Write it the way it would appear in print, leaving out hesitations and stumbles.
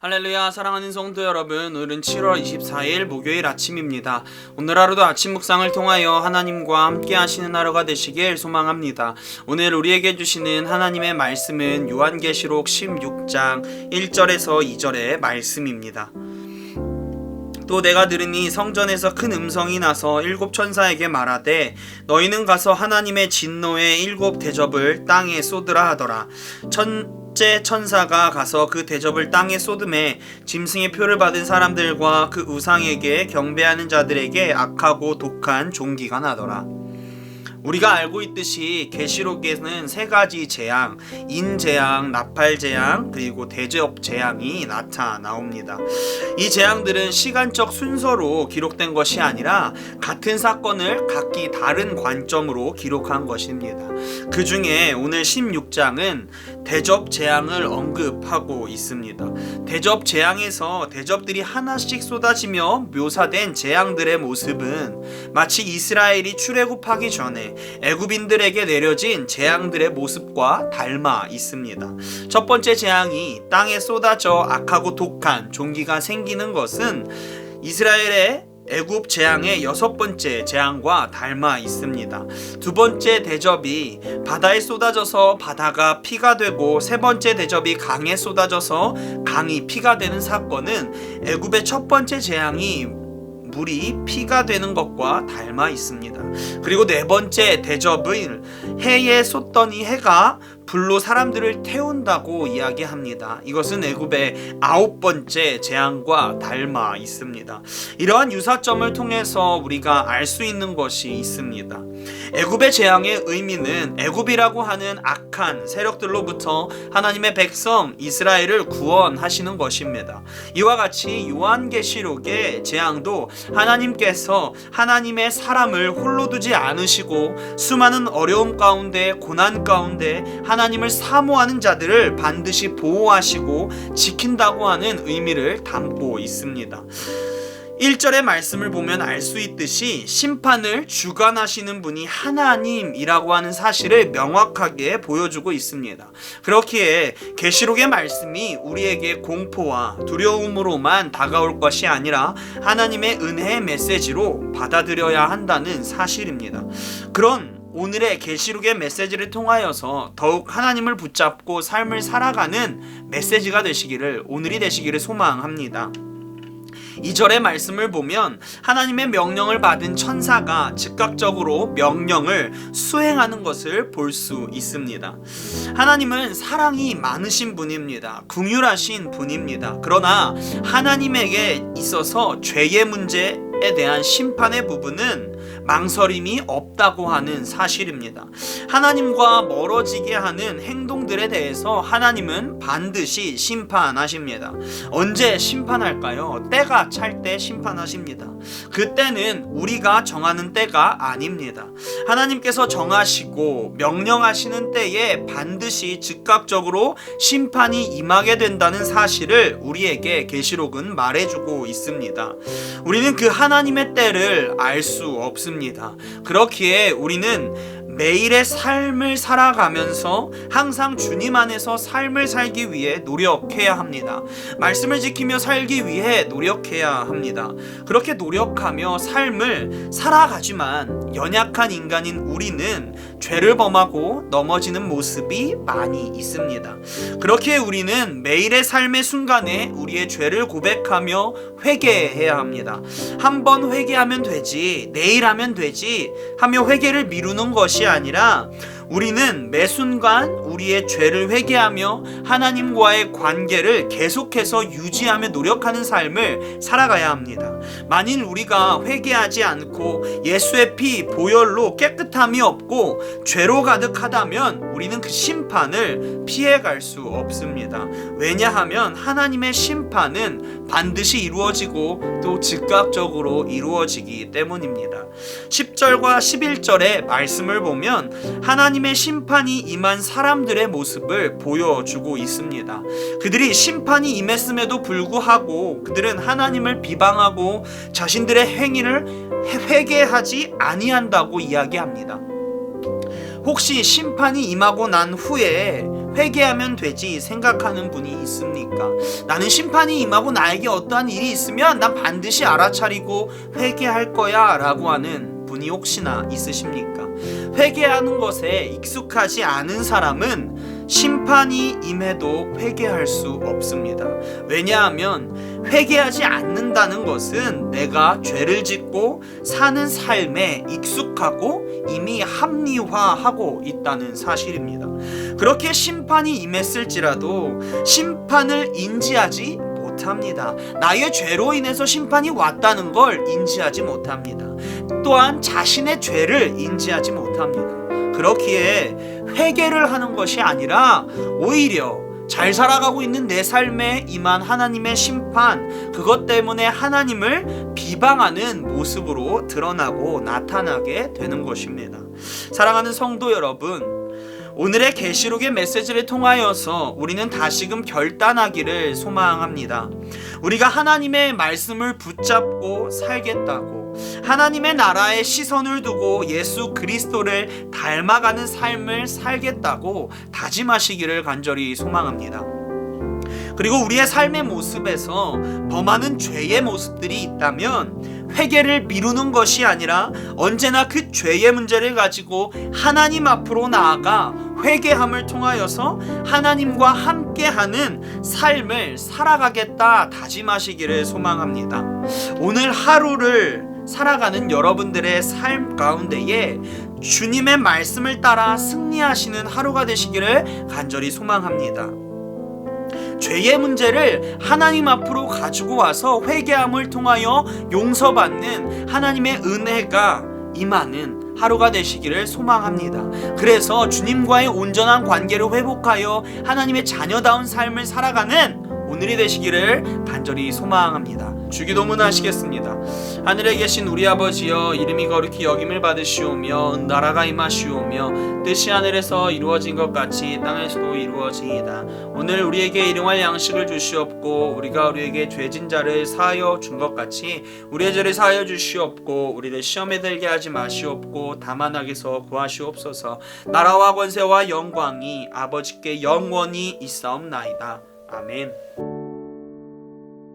할렐루야. 사랑하는 성도 여러분, 오늘은 7월 24일 목요일 아침입니다. 오늘 하루도 아침 묵상을 통하여 하나님과 함께 하시는 하루가 되시길 소망합니다. 오늘 우리에게 주시는 하나님의 말씀은 요한계시록 16장 1절에서 2절의 말씀입니다. 또 내가 들으니 성전에서 큰 음성이 나서 일곱 천사에게 말하되 너희는 가서 하나님의 진노의 일곱 대접을 땅에 쏟으라 하더라. 첫째 천사가 가서 그 대접을 땅에 쏟음에 짐승의 표를 받은 사람들과 그 우상에게 경배하는 자들에게 악하고 독한 종기가 나더라. 우리가 알고 있듯이 계시록에는 세 가지 재앙, 인재앙, 나팔재앙, 그리고 대접재앙이 나타나옵니다. 이 재앙들은 시간적 순서로 기록된 것이 아니라 같은 사건을 각기 다른 관점으로 기록한 것입니다. 그 중에 오늘 16장은 대접재앙을 언급하고 있습니다. 대접재앙에서 대접들이 하나씩 쏟아지며 묘사된 재앙들의 모습은 마치 이스라엘이 출애굽하기 전에 애굽인들에게 내려진 재앙들의 모습과 닮아 있습니다. 첫 번째 재앙이 땅에 쏟아져 악하고 독한 종기가 생기는 것은 이스라엘의 애굽 재앙의 여섯 번째 재앙과 닮아 있습니다. 두 번째 대접이 바다에 쏟아져서 바다가 피가 되고 세 번째 대접이 강에 쏟아져서 강이 피가 되는 사건은 애굽의 첫 번째 재앙이 물이 피가 되는 것과 닮아 있습니다. 그리고 네 번째 대접을 해에 쏟더니 해가 불로 사람들을 태운다고 이야기합니다. 이것은 애굽의 아홉 번째 재앙과 닮아 있습니다. 이러한 유사점을 통해서 우리가 알 수 있는 것이 있습니다. 애굽의 재앙의 의미는 애굽이라고 하는 악한 세력들로부터 하나님의 백성 이스라엘을 구원하시는 것입니다. 이와 같이 요한계시록의 재앙도 하나님께서 하나님의 사람을 홀로 두지 않으시고 수많은 어려움 가운데 고난 가운데 하나님을 사모하는 자들을 반드시 보호하시고 지킨다고 하는 의미를 담고 있습니다. 1절의 말씀을 보면 알 수 있듯이 심판을 주관하시는 분이 하나님이라고 하는 사실을 명확하게 보여주고 있습니다. 그렇기에 계시록의 말씀이 우리에게 공포와 두려움으로만 다가올 것이 아니라 하나님의 은혜의 메시지로 받아들여야 한다는 사실입니다. 그런 오늘의 계시록의 메시지를 통하여서 더욱 하나님을 붙잡고 삶을 살아가는 메시지가 되시기를, 오늘이 되시기를 소망합니다. 2절의 말씀을 보면 하나님의 명령을 받은 천사가 즉각적으로 명령을 수행하는 것을 볼 수 있습니다. 하나님은 사랑이 많으신 분입니다. 긍휼하신 분입니다. 그러나 하나님에게 있어서 죄의 문제에 대한 심판의 부분은 망설임이 없다고 하는 사실입니다. 하나님과 멀어지게 하는 행동들에 대해서 하나님은 반드시 심판하십니다. 언제 심판할까요? 때가 찰 때 심판하십니다. 그때는 우리가 정하는 때가 아닙니다. 하나님께서 정하시고 명령하시는 때에 반드시 즉각적으로 심판이 임하게 된다는 사실을 우리에게 계시록은 말해주고 있습니다. 우리는 그 하나님의 때를 알 수 없습니다. 그렇기에 우리는 매일의 삶을 살아가면서 항상 주님 안에서 삶을 살기 위해 노력해야 합니다. 말씀을 지키며 살기 위해 노력해야 합니다. 그렇게 노력하며 삶을 살아가지만 연약한 인간인 우리는 죄를 범하고 넘어지는 모습이 많이 있습니다. 그렇기에 우리는 매일의 삶의 순간에 우리의 죄를 고백하며 회개해야 합니다. 한 번 회개하면 되지, 내일 하면 되지 하며 회개를 미루는 것이 아니라 우리는 매 순간 우리의 죄를 회개하며 하나님과의 관계를 계속해서 유지하며 노력하는 삶을 살아가야 합니다. 만일 우리가 회개하지 않고 예수의 피 보혈로 깨끗함이 없고 죄로 가득하다면 우리는 그 심판을 피해갈 수 없습니다. 왜냐하면 하나님의 심판은 반드시 이루어지고 또 즉각적으로 이루어지기 때문입니다. 10절과 11절의 말씀을 보면 하나님의 심판이 임한 사람들의 모습을 보여주고 있습니다. 그들이 심판이 임했음에도 불구하고 그들은 하나님을 비방하고 자신들의 행위를 회개하지 아니한다고 이야기합니다. 혹시 심판이 임하고 난 후에 회개하면 되지 생각하는 분이 있습니까? 나는 심판이 임하고 나에게 어떠한 일이 있으면 난 반드시 알아차리고 회개할 거야 라고 하는 분이 혹시나 있으십니까? 회개하는 것에 익숙하지 않은 사람은 심판이 임해도 회개할 수 없습니다. 왜냐하면 회개하지 않는다는 것은 내가 죄를 짓고 사는 삶에 익숙하고 이미 합리화하고 있다는 사실입니다. 그렇게 심판이 임했을지라도 심판을 인지하지 못합니다. 나의 죄로 인해서 심판이 왔다는 걸 인지하지 못합니다. 또한 자신의 죄를 인지하지 못합니다. 그렇기에 회개를 하는 것이 아니라 오히려 잘 살아가고 있는 내 삶에 임한 하나님의 심판, 그것 때문에 하나님을 비방하는 모습으로 드러나고 나타나게 되는 것입니다. 사랑하는 성도 여러분, 오늘의 계시록의 메시지를 통하여서 우리는 다시금 결단하기를 소망합니다. 우리가 하나님의 말씀을 붙잡고 살겠다고, 하나님의 나라에 시선을 두고 예수 그리스도를 닮아가는 삶을 살겠다고 다짐하시기를 간절히 소망합니다. 그리고 우리의 삶의 모습에서 범하는 죄의 모습들이 있다면 회개를 미루는 것이 아니라 언제나 그 죄의 문제를 가지고 하나님 앞으로 나아가 회개함을 통하여서 하나님과 함께하는 삶을 살아가겠다 다짐하시기를 소망합니다. 오늘 하루를 살아가는 여러분들의 삶 가운데에 주님의 말씀을 따라 승리하시는 하루가 되시기를 간절히 소망합니다. 죄의 문제를 하나님 앞으로 가지고 와서 회개함을 통하여 용서받는 하나님의 은혜가 임하는 하루가 되시기를 소망합니다. 그래서 주님과의 온전한 관계를 회복하여 하나님의 자녀다운 삶을 살아가는 오늘이 되시기를 간절히 소망합니다. 주기도문 하시겠습니다. 하늘에 계신 우리 아버지여, 이름이 거룩히 여김을 받으시오며 나라가 임하시오며 뜻이 하늘에서 이루어진 것 같이 땅에서도 이루어지이다. 오늘 우리에게 일용할 양식을 주시옵고 우리가 우리에게 죄진 자를 사하여 준 것 같이 우리의 죄를 사하여 주시옵고 우리를 시험에 들게 하지 마시옵고 다만 악에서 구하시옵소서. 나라와 권세와 영광이 아버지께 영원히 있사옵나이다. 아멘.